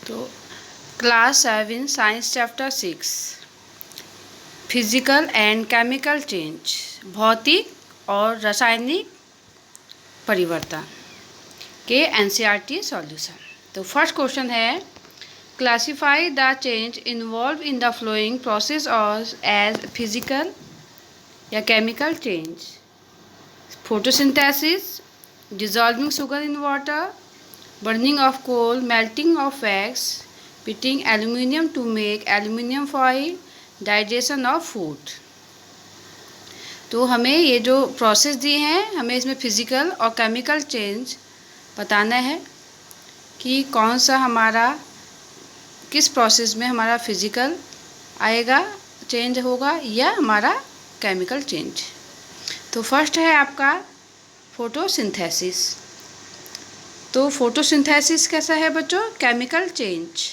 तो class 7 science chapter 6 physical and chemical change, भौतिक और रासायनिक परिवर्तन के एनसीईआरटी सॉल्यूशन। तो फर्स्ट क्वेश्चन है, classify the change involve in the flowing process और एज फिजिकल या chemical change. Photosynthesis, dissolving sugar in water, burning of coal, melting of wax, pitting aluminium to make aluminium foil, digestion of food। तो हमें ये जो process दिए हैं, हमें इसमें फिजिकल और केमिकल चेंज बताना है कि कौन सा हमारा किस प्रोसेस में हमारा फिजिकल आएगा, चेंज होगा या हमारा केमिकल चेंज। तो फर्स्ट है आपका फोटोसिंथेसिस। तो फोटोसिंथेसिस कैसा है बच्चों? Chemical change.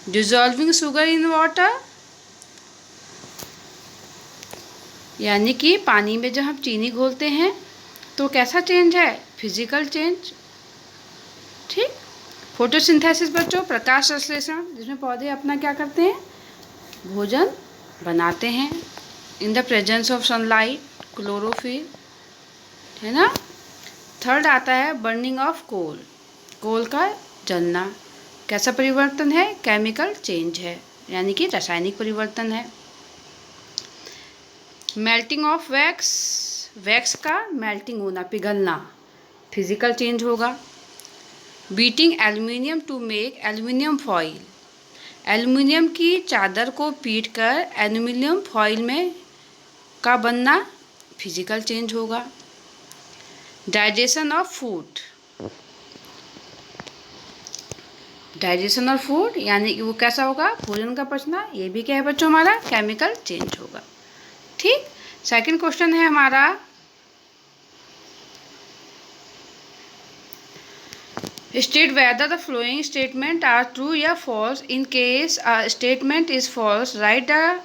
Dissolving sugar in water, यानी कि पानी में जब हम चीनी घोलते हैं तो कैसा चेंज है? Physical change. ठीक। फोटोसिंथेसिस बच्चों प्रकाश संश्लेषण, जिसमें पौधे अपना क्या करते हैं? भोजन बनाते हैं in the presence of sunlight, chlorophyll, है ना। थर्ड आता है बर्निंग ऑफ कोल, कोल का जलना। कैसा परिवर्तन है? केमिकल चेंज है, यानी कि रासायनिक परिवर्तन है। मेल्टिंग ऑफ वैक्स, वैक्स का मेल्टिंग होना, पिघलना, फिजिकल चेंज होगा। Beating aluminium to make aluminium foil, aluminium की चादर को पीट कर एल्युमिनियम फॉइल में का बनना, फिजिकल चेंज होगा। Digestion of food, digestion of food यानी कि वो कैसा होगा? भोजन का पचना। ये भी क्या है बच्चों? हमारा केमिकल चेंज होगा। ठीक। सेकंड क्वेश्चन है हमारा, state whether the flowing statement are true या false. In case a statement is false, write the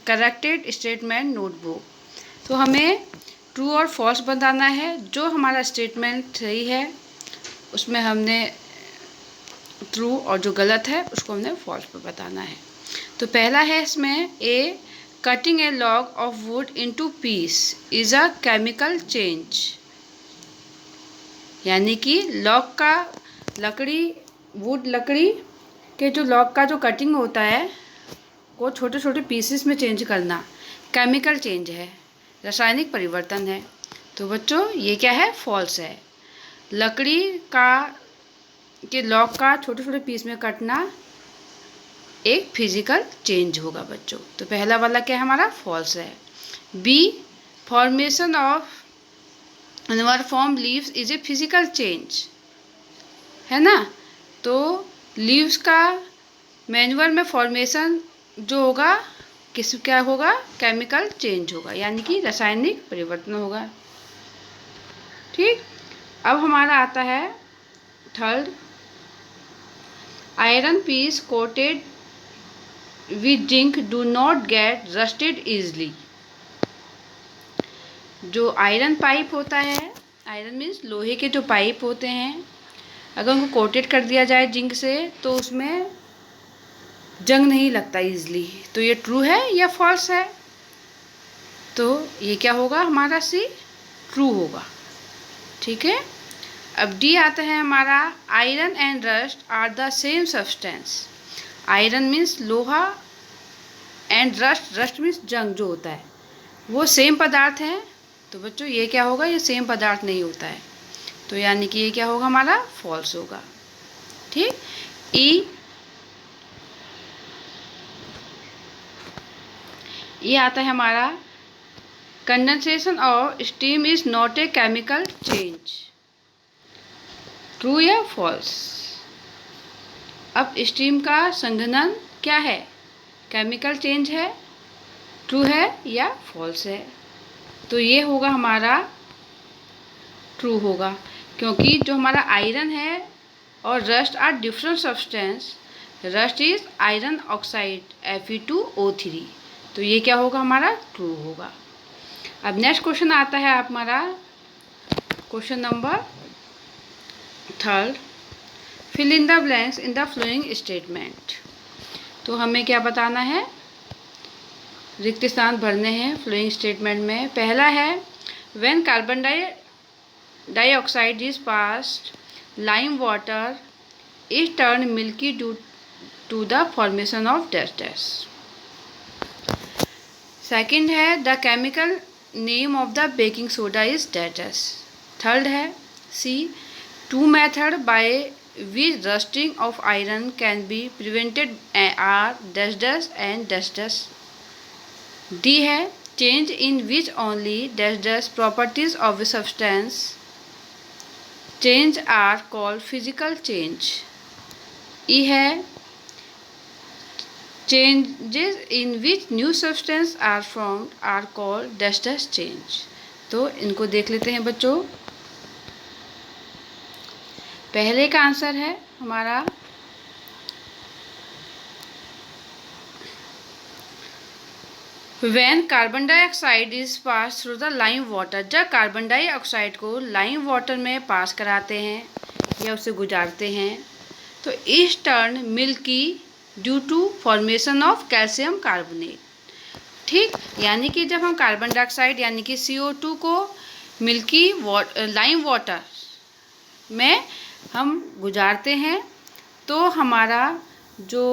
corrected statement notebook. तो हमें ट्रू और फॉल्स बताना है। जो हमारा स्टेटमेंट सही है उसमें हमने ट्रू, और जो गलत है उसको हमने फॉल्स पर बताना है। तो पहला है इसमें A, cutting a log of wood into piece is a chemical change, यानी कि लॉग का लकड़ी, वुड लकड़ी के जो लॉग का जो कटिंग होता है वो छोटे छोटे पीसेस में चेंज करना, केमिकल चेंज है, रासायनिक परिवर्तन है। तो बच्चों ये क्या है? फॉल्स है। लकड़ी का के लॉग का छोटे छोटे पीस में कटना एक फिजिकल चेंज होगा बच्चों। तो पहला वाला क्या है हमारा? फॉल्स है। B, formation of newer form leaves is a physical change, है ना। तो लीव्स का मैन्युअल में फॉर्मेशन जो होगा क्या होगा? केमिकल चेंज होगा, यानी कि रासायनिक परिवर्तन होगा। ठीक। अब हमारा आता है third, iron piece coated with zinc do not get rusted easily. जो आयरन पाइप होता है, आयरन मीन्स लोहे के जो पाइप होते हैं, अगर उनको कोटेड कर दिया जाए जिंक से तो उसमें जंग नहीं लगता ईजली। तो ये ट्रू है या फॉल्स है? तो ये क्या होगा हमारा? सी, ट्रू होगा। ठीक है। अब डी आता है हमारा, iron and rust are the same substance. Iron means लोहा एंड रस्ट, रस्ट मीन्स जंग जो होता है, वो सेम पदार्थ है। तो बच्चों ये क्या होगा? ये सेम पदार्थ नहीं होता है। तो यानी कि ये क्या होगा हमारा? फॉल्स होगा। ठीक। ई, ये आता है हमारा, condensation of steam is not a chemical change. True या फॉल्स? अब स्टीम का संघनन क्या है? केमिकल चेंज है। ट्रू है या फॉल्स है? तो ये होगा हमारा ट्रू होगा, क्योंकि जो हमारा आयरन है और rust are different substance. Rust is iron oxide Fe2O3। तो ये क्या होगा हमारा? ट्रू होगा। अब नेक्स्ट क्वेश्चन आता है हमारा question number third, fill in the blanks in the flowing statement. तो हमें क्या बताना है, रिक्त स्थान भरने हैं फ्लोइंग स्टेटमेंट में। पहला है when carbon dioxide is passed lime water is turn milky due to the formation of dash. Second है the chemical name of the baking soda is dash. Third है C two method by which rusting of iron can be prevented are dash and dash. D है change in which only dash properties of a substance change are called physical change. E है changes in which new substance are formed are called dash change। तो इनको देख लेते हैं बच्चों। पहले का आंसर है हमारा when carbon dioxide is pass through the lime water. जब कार्बन डाइऑक्साइड को लाइम वाटर में पास कराते हैं या उसे गुजारते हैं तो इस turn milky due to formation of calcium carbonate. ठीक, यानी कि जब हम कार्बन डाइऑक्साइड यानी कि CO2 को मिल्की लाइम वाटर में हम गुजारते हैं तो हमारा जो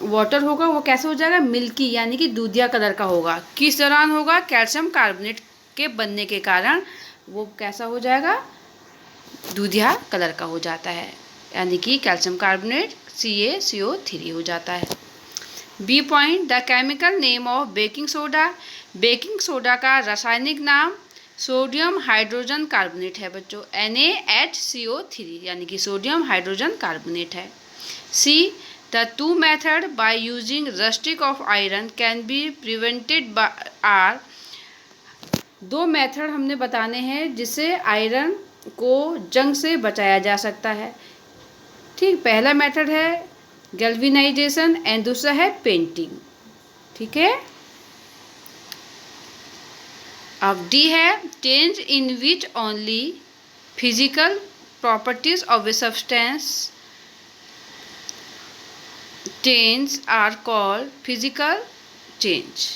वाटर होगा वो कैसे हो जाएगा, मिल्की यानी कि दूधिया कलर का होगा। किस दौरान होगा, कैल्शियम कार्बोनेट के बनने के कारण वो कैसा हो जाएगा, दूधिया कलर का हो जाता है, यानी कि कैल्शियम कार्बोनेट CaCO3 हो जाता है। B point the chemical name of baking soda. Baking soda का रासायनिक नाम सोडियम हाइड्रोजन कार्बोनेट है बच्चों, NaHCO3 यानी कि सोडियम हाइड्रोजन कार्बोनेट है। C the two method by using rustic of iron can be prevented are. दो मेथड हमने बताने हैं जिससे आयरन को जंग से बचाया जा सकता है। ठीक, पहला मेथड है गैल्वेनाइजेशन एंड दूसरा है पेंटिंग। ठीक है, अब डी है change in which only physical properties of a substance change are called physical change.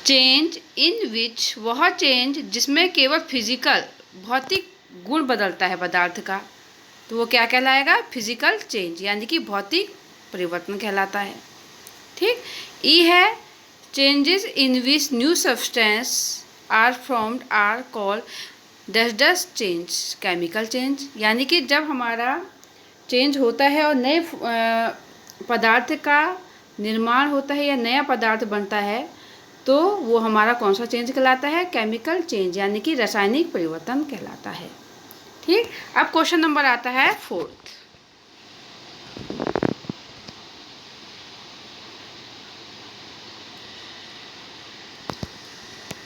Change in which वह चेंज जिसमें केवल फिजिकल भौतिक गुण बदलता है पदार्थ का, तो वो क्या कहलाएगा, फिजिकल चेंज यानी कि भौतिक परिवर्तन कहलाता है। ठीक, ई है changes in which new substance are formed are called dash change, chemical change. यानी कि जब हमारा चेंज होता है और नए पदार्थ का निर्माण होता है या नया पदार्थ बनता है तो वो हमारा कौन सा चेंज कहलाता है, केमिकल चेंज यानी कि रासायनिक परिवर्तन कहलाता है। ठीक, अब क्वेश्चन नंबर आता है 4।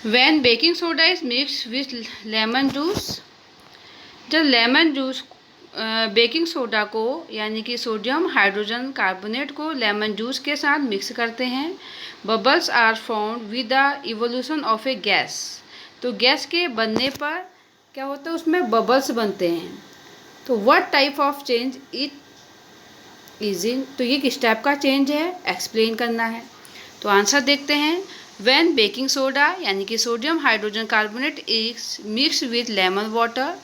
When baking soda is mix with lemon juice. जब लेमन जूस बेकिंग सोडा को यानी कि सोडियम हाइड्रोजन कार्बोनेट को लेमन जूस के साथ मिक्स करते हैं, bubbles are formed with the evolution of a gas. तो गैस के बनने पर क्या होता है, उसमें बबल्स बनते हैं। तो what type of change it is in, तो ये किस टाइप का चेंज है एक्सप्लेन करना है। तो आंसर देखते हैं। व्हेन बेकिंग सोडा यानी कि sodium hydrogen carbonate is mix with lemon water,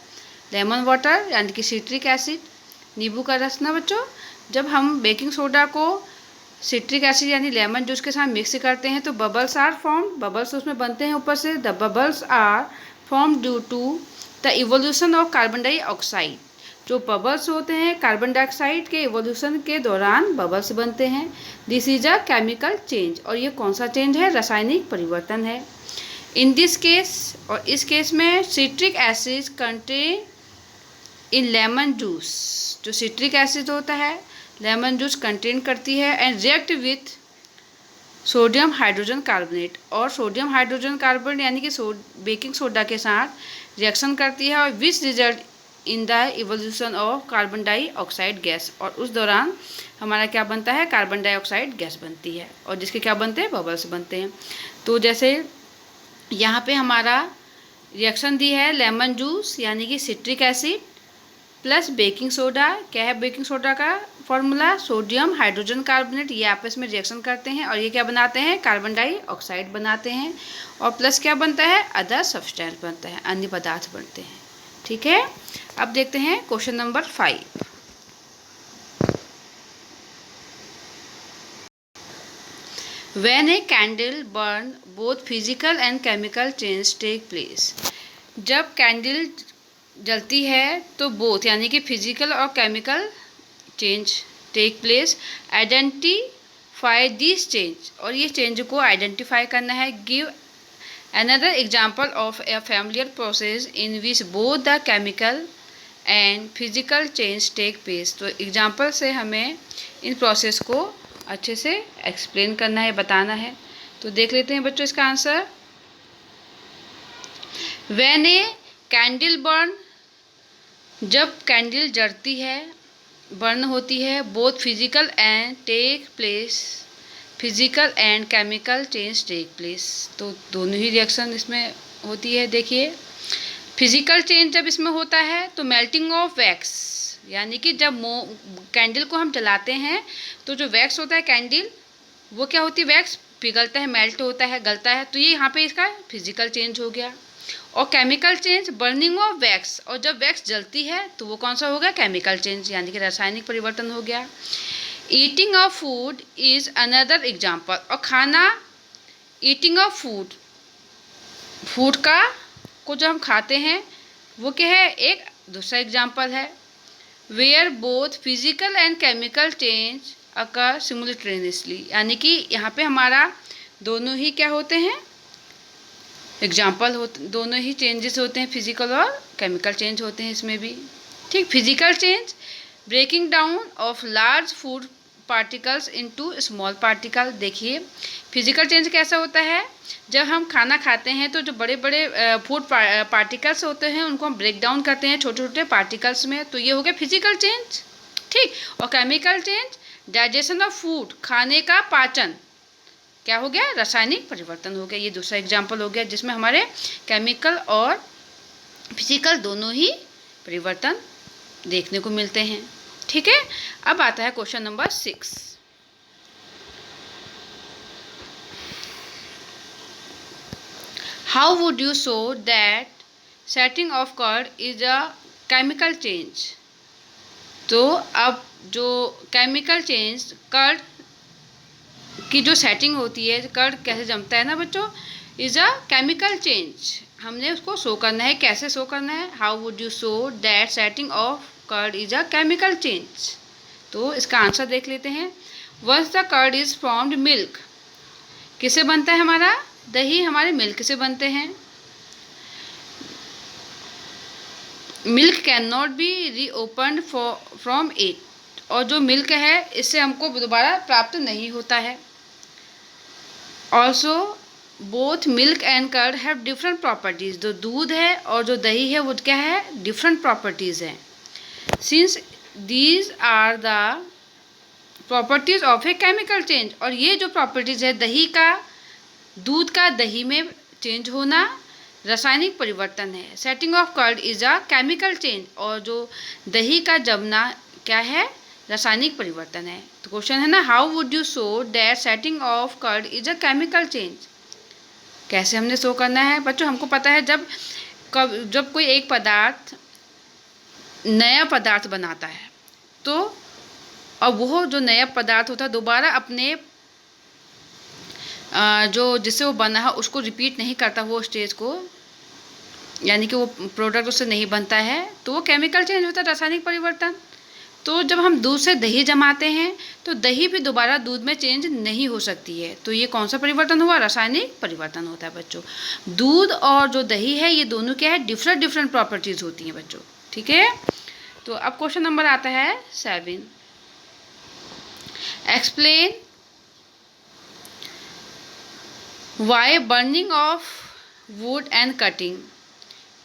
lemon water यानी कि सिट्रिक एसिड, नींबू का रस ना बच्चों। जब हम बेकिंग सोडा को सिट्रिक एसिड यानी लेमन जूस के साथ मिक्स करते हैं तो बबल्स आर फॉर्म, बबल्स उसमें बनते हैं ऊपर से। The bubbles are form due to the evolution of carbon dioxide. जो बबल्स होते हैं कार्बन डाइऑक्साइड के इवोल्यूशन के दौरान बबल्स बनते हैं। This is a chemical change, और ये कौन सा चेंज है, रासायनिक परिवर्तन है। इन दिस केस, और इस केस में citric acid contain in lemon juice, जो सिट्रिक एसिड होता है लेमन जूस कंटेन करती है and react with sodium hydrogen carbonate, और सोडियम हाइड्रोजन कार्बोनेट यानी कि बेकिंग सोडा के साथ रिएक्शन करती है और which result in the evolution of carbon dioxide gas. और उस दौरान हमारा क्या बनता है, कार्बन डाइऑक्साइड गैस बनती है और जिसके क्या बनते हैं, बबल्स बनते हैं। तो जैसे यहाँ पे हमारा रिएक्शन दी है लेमन जूस यानी कि citric acid plus baking soda. क्या है बेकिंग सोडा का फॉर्मूला? Sodium hydrogen carbonate. ये आपस में रिएक्शन करते हैं और ये क्या बनाते हैं? कार्बन डाइऑक्साइड बनाते हैं। और प्लस क्या बनता है? अदर सब्सटेंस बनता है, अन्य पदार्थ बनते हैं। ठीक है, अब देखते हैं question number 5। When a candle burn, both physical and chemical change take place. जब कैंडल जलती है तो बोथ यानी कि फिजिकल और chemical change take place. Identify this change, और ये चेंज को आइडेंटिफाई करना है। Give another example of a familiar process in which both the chemical and physical change take place. तो एग्जाम्पल से हमें इन प्रोसेस को अच्छे से एक्सप्लेन करना है, बताना है। तो देख लेते हैं बच्चों इसका answer. When a candle burn, जब कैंडल जलती है, बर्न होती है, both physical and take place, physical and chemical change take place. तो दोनों ही रिएक्शन इसमें होती है। देखिए, फिजिकल चेंज जब इसमें होता है तो मेल्टिंग ऑफ वैक्स, यानी कि जब कैंडल को हम जलाते हैं तो जो वैक्स होता है कैंडल, वो क्या होती है? वैक्स पिघलता है, मेल्ट होता है, गलता है। तो ये यहाँ पे इसका फिजिकल चेंज हो गया। और chemical change burning of wax, और जब वैक्स जलती है तो वो कौन सा होगा? केमिकल चेंज, यानी कि रासायनिक परिवर्तन हो गया। Eating of food is another example. और खाना, ईटिंग ऑफ फूड, फूड का को जो हम खाते हैं वो क्या है? एक दूसरा एग्जाम्पल है। Where both physical and chemical change occur simultaneously, यानी कि यहाँ पे हमारा दोनों ही क्या होते हैं? एग्जाम्पल होते, दोनों ही चेंजेस होते हैं, फिजिकल और केमिकल चेंज होते हैं इसमें भी। ठीक, physical change breaking down of large food particles into small particle. देखिए, फिजिकल चेंज कैसा होता है? जब हम खाना खाते हैं तो जो बड़े बड़े फूड पार्टिकल्स होते हैं उनको हम ब्रेक डाउन करते हैं छोटे छोटे पार्टिकल्स में, तो ये हो गया फिजिकल चेंज। ठीक, और chemical change digestion of food, खाने का पाचन, क्या हो गया? रासायनिक परिवर्तन हो गया। ये दूसरा एग्जाम्पल हो गया जिसमें हमारे केमिकल और फिजिकल दोनों ही परिवर्तन देखने को मिलते हैं। ठीक है, अब आता है question number 6। How would you show that setting of curd is a chemical change? तो अब जो केमिकल चेंज, कर्ड की जो सेटिंग होती है, कर्ड कैसे जमता है ना बच्चों, इज अ केमिकल चेंज। हमने उसको शो करना है। कैसे शो करना है? How would you show that setting of curd is a chemical change? तो इसका आंसर देख लेते हैं। Once the curd is formed milk, किससे बनता है हमारा? दही हमारे मिल्क से बनते हैं। Milk can not be reopened from it, और जो मिल्क है इससे हमको दोबारा प्राप्त नहीं होता है। Also both milk and curd have different properties. जो दूध है और जो दही है वो क्या है? डिफरेंट प्रॉपर्टीज़ हैं। Since these are the properties of a chemical change, और ये जो प्रॉपर्टीज़ है दही का, दूध का दही में चेंज होना रासायनिक परिवर्तन है। Setting of curd is a chemical change, और जो दही का जमना क्या है? रासायनिक परिवर्तन है। तो क्वेश्चन है ना, how would you show that setting of curd is a chemical change? कैसे हमने शो करना है बच्चों? हमको पता है जब कोई एक पदार्थ नया पदार्थ बनाता है तो अब वो जो नया पदार्थ होता है दोबारा अपने जो जिससे वो बना है उसको रिपीट नहीं करता वो स्टेज को, यानी कि वो प्रोडक्ट उससे नहीं बनता है, तो वो केमिकल चेंज होता है, रासायनिक परिवर्तन। तो जब हम दूध से दही जमाते हैं तो दही भी दोबारा दूध में चेंज नहीं हो सकती है, तो ये कौन सा परिवर्तन हुआ? रासायनिक परिवर्तन होता है बच्चों। दूध और जो दही है ये दोनों क्या है? डिफरेंट डिफरेंट प्रॉपर्टीज़ होती हैं बच्चों। ठीक है, तो अब क्वेश्चन नंबर आता है 7। Explain why burning of wood and cutting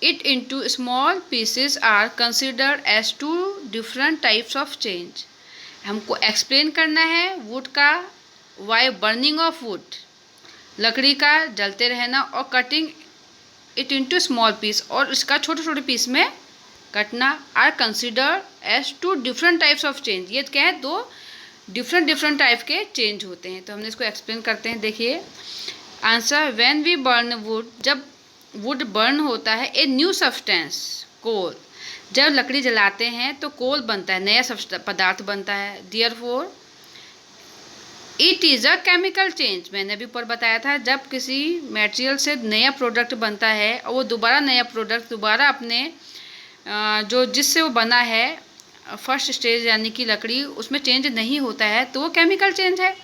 it into small pieces are considered as two different types of change। हमको एक्सप्लेन करना है वुड का, वाई बर्निंग ऑफ वुड, लकड़ी का जलते रहना, और cutting it into small piece, और इसका छोटे छोटे पीस में कटना are consider as two different types of change. ये क्या है, दो डिफरेंट टाइप के चेंज होते हैं। तो हमने इसको एक्सप्लेन करते हैं। देखिए answer, when we burn wood, जब वुड बर्न होता है, ए न्यू सब्सटेंस कोल, जब लकड़ी जलाते हैं तो कोल बनता है, नया पदार्थ बनता है। Therefore it is a chemical change. मैंने भी ऊपर बताया था, जब किसी मटेरियल से नया प्रोडक्ट बनता है और वो दोबारा नया प्रोडक्ट दोबारा अपने जो जिससे वो बना है फर्स्ट स्टेज यानी कि लकड़ी, उसमें चेंज नहीं होता है तो वो केमिकल चेंज है।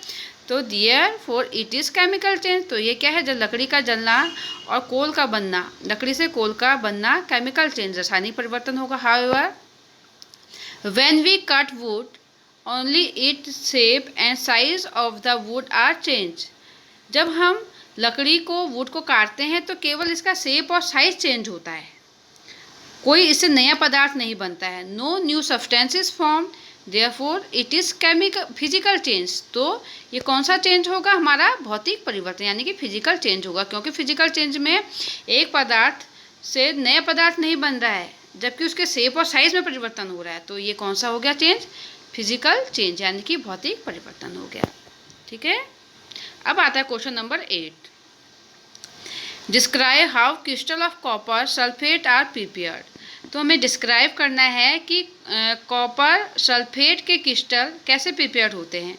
तो therefore it is chemical change. तो ये क्या है, जब लकड़ी का जलना और कोल का बनना, लकड़ी से कोल का बनना केमिकल चेंज, रासायनिक परिवर्तन होगा। However when we cut wood only it shape and size of the wood are change. जब हम लकड़ी को वुड को काटते हैं तो केवल इसका शेप और साइज चेंज होता है, कोई इससे नया पदार्थ नहीं बनता है। No new substance is form, therefore it is chemical physical change. तो ये कौन सा चेंज होगा, हमारा भौतिक परिवर्तन यानी कि फिजिकल चेंज होगा, क्योंकि फिजिकल चेंज में एक पदार्थ से नया पदार्थ नहीं बन रहा है जबकि उसके शेप और साइज में परिवर्तन हो रहा है। तो ये कौन सा हो गया चेंज, फिजिकल चेंज यानी कि भौतिक परिवर्तन हो गया। ठीक है, अब आता है question number 8। Describe how crystal of copper sulphate are prepared. तो हमें डिस्क्राइब करना है कि कॉपर सल्फेट के क्रिस्टल कैसे प्रिपेयर्ड होते हैं।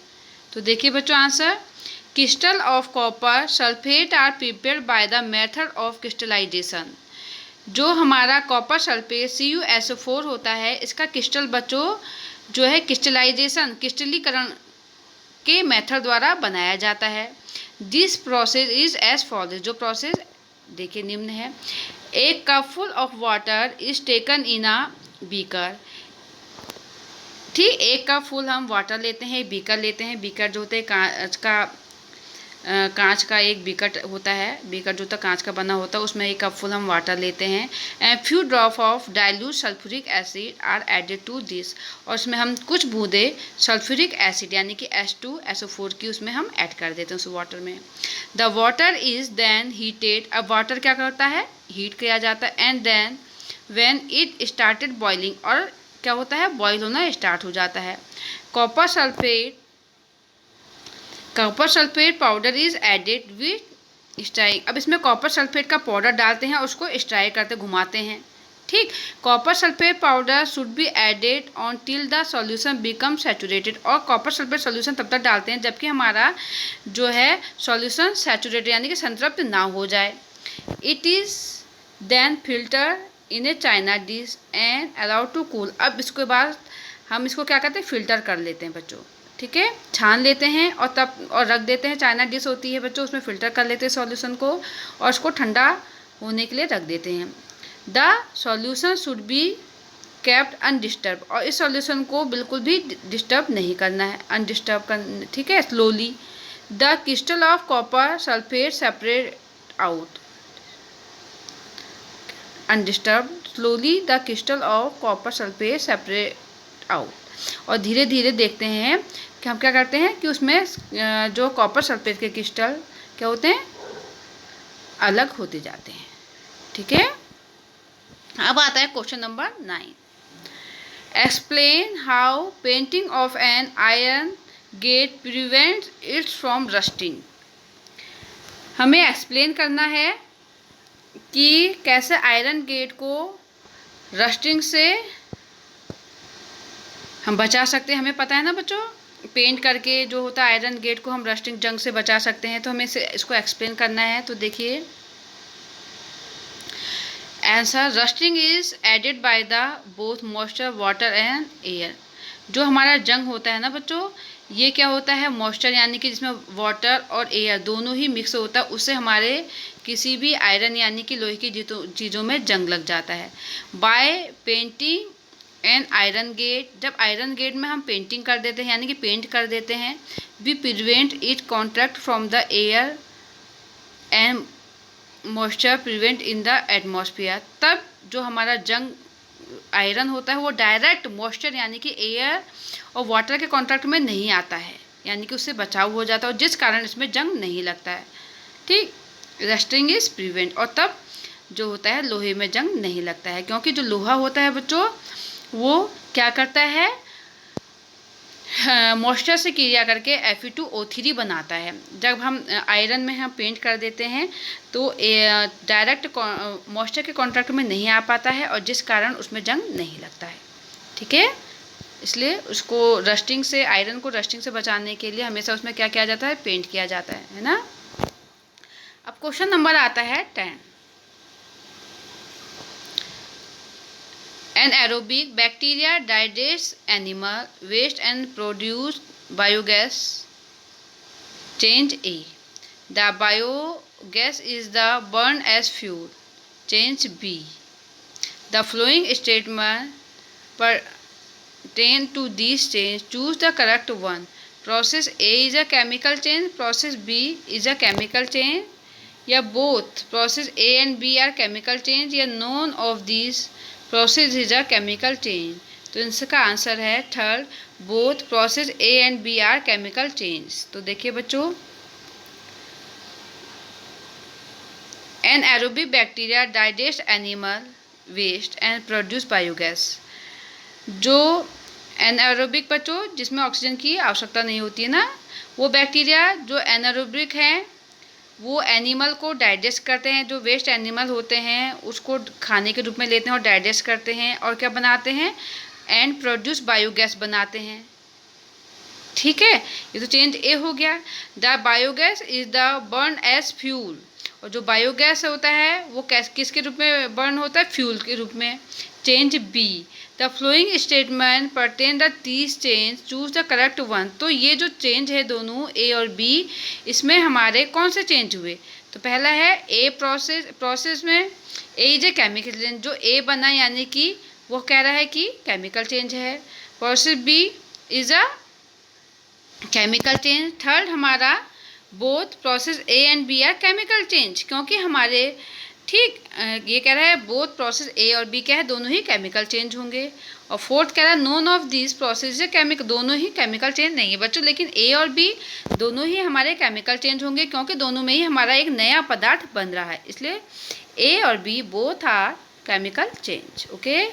तो देखिए बच्चों answer, crystal of copper sulphate are prepared by the method of crystallisation. जो हमारा कॉपर सल्फेट CuSO4 होता है, इसका क्रिस्टल बच्चों जो है क्रिस्टलाइजेशन क्रिस्टलीकरण के मेथड द्वारा बनाया जाता है। This process is as follows. जो प्रोसेस देखिए निम्न है। एक cup full of water is taken in a beaker. ठीक, एक कप फुल हम वाटर लेते हैं, बीकर लेते हैं। बीकर जो होते हैं कांच का एक बीकर होता है, बीकर जो होता है कांच का बना होता है, उसमें एक कप फुल हम वाटर लेते हैं। And few drop of dilute sulphuric acid are added to this. और उसमें हम कुछ बूंदे सल्फ्यूरिक एसिड यानी कि H2SO4 की उसमें हम ऐड कर देते हैं उस वाटर में। The water is then heated. अब वाटर क्या करता है, हीट किया जाता है। And then when it started boiling, और क्या होता है, बॉयल होना स्टार्ट हो जाता है। Copper sulphate powder is added with strike. अब इसमें कॉपर सल्फेट का पाउडर डालते हैं, उसको स्ट्राइक करते घुमाते हैं। ठीक, copper sulphate powder should be added on till the solution become saturated. और कॉपर सल्फेट सॉल्यूशन तब तक डालते हैं जबकि हमारा जो है सॉल्यूशन सैचुरेटेड यानी कि संतृप्त ना हो जाए। It is then filter in a china dish and allowed to cool. अब इसके बाद हम इसको क्या करते हैं, फिल्टर कर लेते हैं बच्चों। ठीक है, छान लेते हैं और रख देते हैं। चाइना डिश होती है बच्चों, उसमें फ़िल्टर कर लेते हैं सॉल्यूशन को और उसको ठंडा होने के लिए रख देते हैं। The solution should be kept undisturb. और इस सॉल्यूशन को बिल्कुल भी डिस्टर्ब नहीं करना है, अनडिस्टर्ब करना। ठीक है, slowly the crystal of copper sulphate separate out undisturb. Slowly the crystal of copper sulphate separate out. और धीरे धीरे देखते हैं कि हम क्या करते हैं कि उसमें जो कॉपर सल्फेट के क्रिस्टल क्या होते हैं, अलग होते जाते हैं। ठीक है, अब आता है question number 9। Explain how painting of an iron gate prevents its from rusting. हमें एक्सप्लेन करना है कि कैसे आयरन गेट को रस्टिंग से हम बचा सकते हैं। हमें पता है ना बच्चों, पेंट करके जो होता है आयरन गेट को हम रस्टिंग जंग से बचा सकते हैं। तो हमें इसको एक्सप्लेन करना है। तो देखिए answer, rusting is added by the both moisture water and air. जो हमारा जंग होता है ना बच्चों, ये क्या होता है, मॉइस्चर यानी कि जिसमें वाटर और एयर दोनों ही मिक्स होता है, उससे हमारे किसी भी आयरन यानी कि लोहे की चीज़ों में जंग लग जाता है। By painting and iron gate, जब आयरन गेट में हम पेंटिंग कर देते हैं यानी कि पेंट कर देते हैं, we prevent it contact from the air and moisture prevent in the atmosphere. तब जो हमारा जंग आयरन होता है वो डायरेक्ट मॉइस्चर यानी कि एयर और वाटर के कॉन्टैक्ट में नहीं आता है, यानी कि उससे बचाव हो जाता है, और जिस कारण इसमें जंग नहीं लगता है। ठीक, रस्टिंग इज प्रिवेंट। और तब जो होता है लोहे में जंग नहीं लगता है, क्योंकि जो लोहा होता है बच्चों वो क्या करता है, मॉइस्चर से क्रिया करके Fe2O3 बनाता है। जब हम आयरन में हम पेंट कर देते हैं तो डायरेक्ट मॉइस्चर के कॉन्टैक्ट में नहीं आ पाता है और जिस कारण उसमें जंग नहीं लगता है। ठीक है, इसलिए उसको रस्टिंग से, आयरन को रस्टिंग से बचाने के लिए हमेशा उसमें क्या किया जाता है, पेंट किया जाता है ना। अब क्वेश्चन नंबर आता है 10। Anaerobic bacteria digest animal waste and produce biogas. Change A. The biogas is the burned as fuel. Change B. The following statement pertain to these change. Choose the correct one. Process A is a chemical change. Process B is a chemical change. या both process A and B are chemical change, या none of these process is a chemical change. तो इसका answer है third, both process A and B are chemical change. तो देखिए बच्चों, anaerobic bacteria digest animal waste and produce biogas. जो anaerobic बच्चों जिसमें ऑक्सीजन की आवश्यकता नहीं होती है ना, वो बैक्टीरिया जो एनारोबिक हैं वो एनिमल को डाइजेस्ट करते हैं, जो वेस्ट एनिमल होते हैं उसको खाने के रूप में लेते हैं और डाइजेस्ट करते हैं और क्या बनाते हैं, एंड प्रोड्यूस बायोगैस बनाते हैं। ठीक है, ये तो चेंज ए हो गया। The biogas is the burn as fuel, और जो बायोगैस होता है वो किसके रूप में बर्न होता है, फ्यूल के रूप में। Change B, the flowing statement pertain the these change, choose the correct one. तो ये जो चेंज है दोनों ए और बी, इसमें हमारे कौन से चेंज हुए, तो पहला है ए प्रोसेस में ए इज ए केमिकल चेंज, जो ए बना यानी कि वो कह रहा है कि केमिकल चेंज है। Process B is a chemical change. Third हमारा both process A and B are chemical change, क्योंकि हमारे ठीक ये कह रहा है बोथ प्रोसेस ए और बी क्या है, दोनों ही केमिकल चेंज होंगे। और फोर्थ कह रहा है known of this process chemical, दोनों ही केमिकल चेंज नहीं है बच्चों, लेकिन ए और बी दोनों ही हमारे केमिकल चेंज होंगे, क्योंकि दोनों में ही हमारा एक नया पदार्थ बन रहा है, इसलिए ए और B both are chemical change. Okay,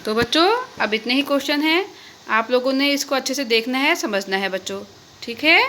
तो बच्चों अब इतने ही क्वेश्चन हैं, आप लोगों ने इसको अच्छे से देखना है, समझना है बच्चों। ठीक है।